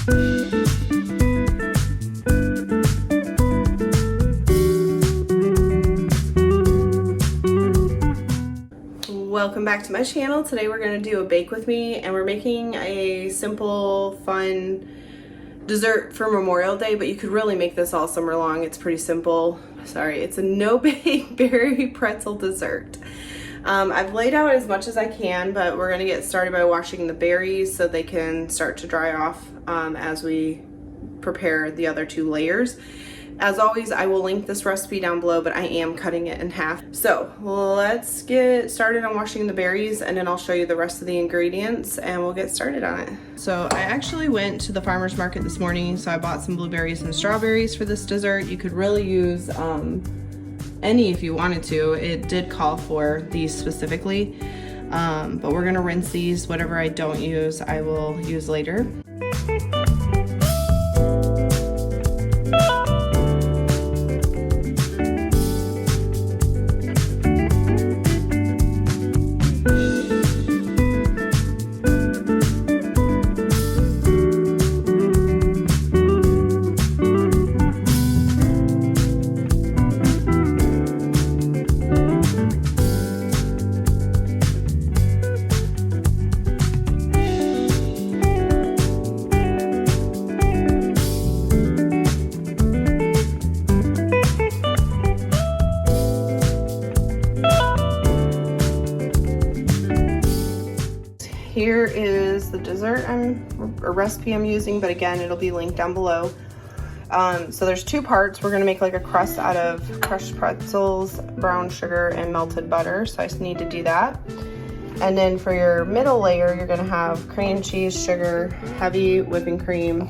Welcome back to my channel. Today we're going to do a bake with me, and we're making a simple, fun dessert for Memorial Day, but you could really make this all summer long. It's pretty simple. Sorry, it's a no-bake berry pretzel dessert. I've laid out as much as I can, but we're going to get started by washing the berries so they can start to dry off as we prepare the other two layers. As always, I will link this recipe down below, but I am cutting it in half. So let's get started on washing the berries, and then I'll show you the rest of the ingredients and we'll get started on it. So I actually went to the farmer's market this morning, so I bought some blueberries and strawberries for this dessert. You could really use any if you wanted to. It did call for these specifically, but we're gonna rinse these. Whatever I don't use, I will use later. Here is the dessert or recipe I'm using, but again, it'll be linked down below. So there's two parts. We're gonna make like a crust out of crushed pretzels, brown sugar, and melted butter. So I just need to do that. And then for your middle layer, you're gonna have cream cheese, sugar, heavy whipping cream,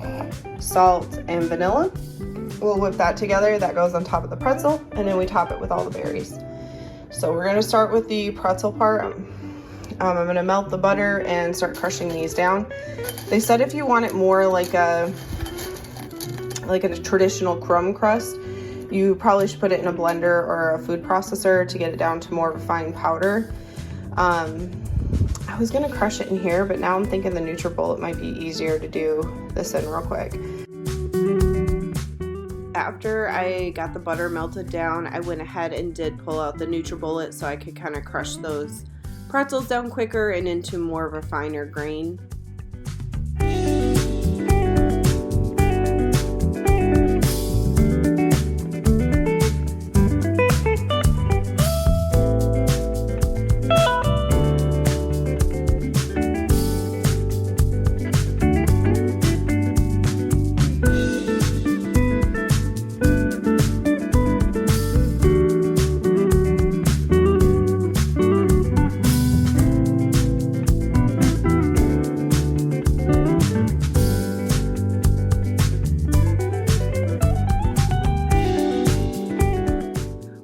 salt, and vanilla. We'll whip that together. That goes on top of the pretzel, and then we top it with all the berries. So we're gonna start with the pretzel part. I'm gonna melt the butter and start crushing these down. They said if you want it more like a traditional crumb crust, you probably should put it in a blender or a food processor to get it down to more of a fine powder. I was gonna crush it in here, but now I'm thinking the NutriBullet might be easier to do this in real quick. After I got the butter melted down, I went ahead and did pull out the NutriBullet so I could kind of crush those pretzels down quicker and into more of a finer grain.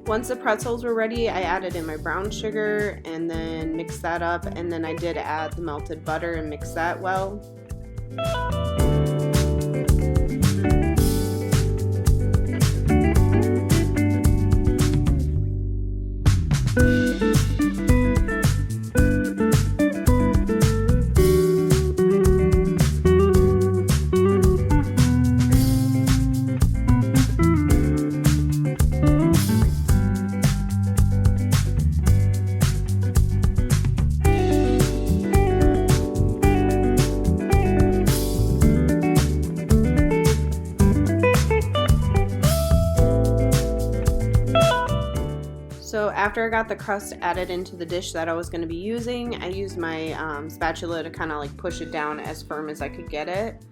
Once the pretzels were ready, I added in my brown sugar and then mixed that up, and then I did add the melted butter and mix that well. So after I got the crust added into the dish that I was going to be using, I used my spatula to kind of like push it down as firm as I could get it.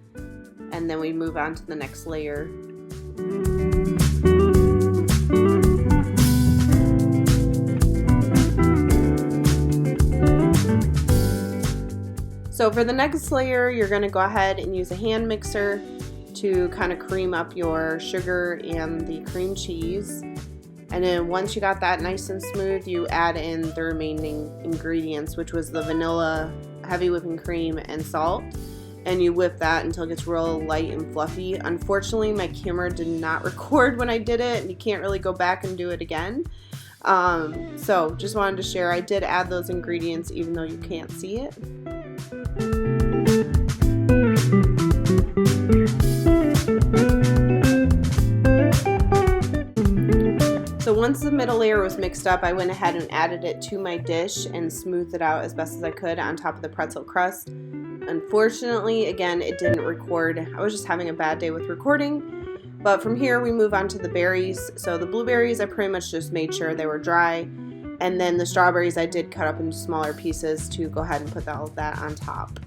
And then we move on to the next layer. So for the next layer, you're going to go ahead and use a hand mixer to kind of cream up your sugar and the cream cheese. And then once you got that nice and smooth, you add in the remaining ingredients, which was the vanilla, heavy whipping cream, and salt. And you whip that until it gets real light and fluffy. Unfortunately, my camera did not record when I did it, and you can't really go back and do it again. So just wanted to share, I did add those ingredients even though you can't see it. the middle layer was mixed up, I went ahead and added it to my dish and smoothed it out as best as I could on top of the pretzel crust. Unfortunately, again, it didn't record. I was just having a bad day with recording. But from here, we move on to the berries. So the blueberries, I pretty much just made sure they were dry. And then the strawberries, I did cut up into smaller pieces to go ahead and put all of that on top.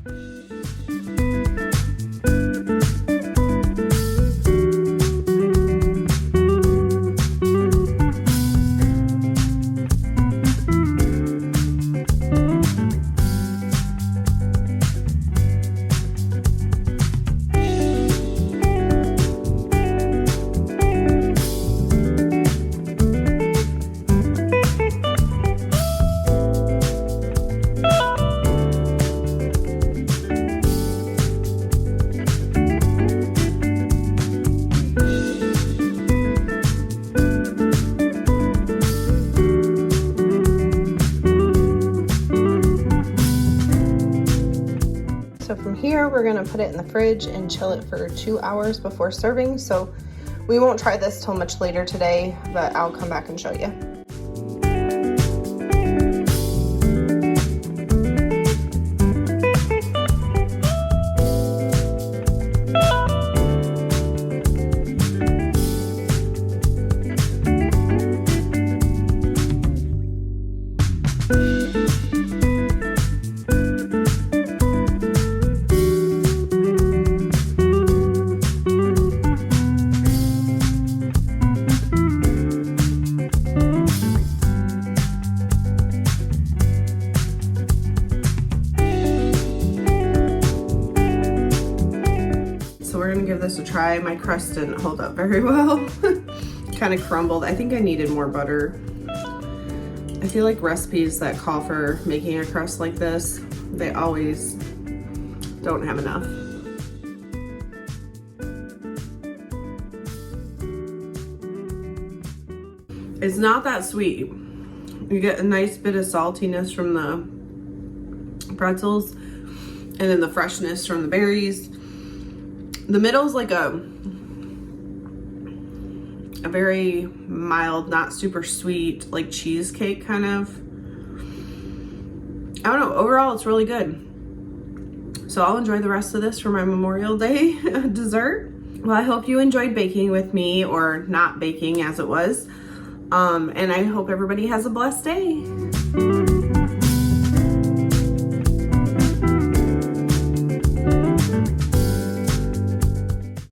So from here, we're gonna put it in the fridge and chill it for 2 hours before serving. So we won't try this till much later today, but I'll come back and show you. We're gonna give this a try. My crust didn't hold up very well. Kind of crumbled. I think I needed more butter. I feel like recipes that call for making a crust like this, they always don't have enough. It's not that sweet. You get a nice bit of saltiness from the pretzels and then the freshness from the berries. The middle's like a very mild, not super sweet, like cheesecake kind of. I don't know, overall it's really good. So I'll enjoy the rest of this for my Memorial Day dessert. Well, I hope you enjoyed baking with me, or not baking as it was. And I hope everybody has a blessed day.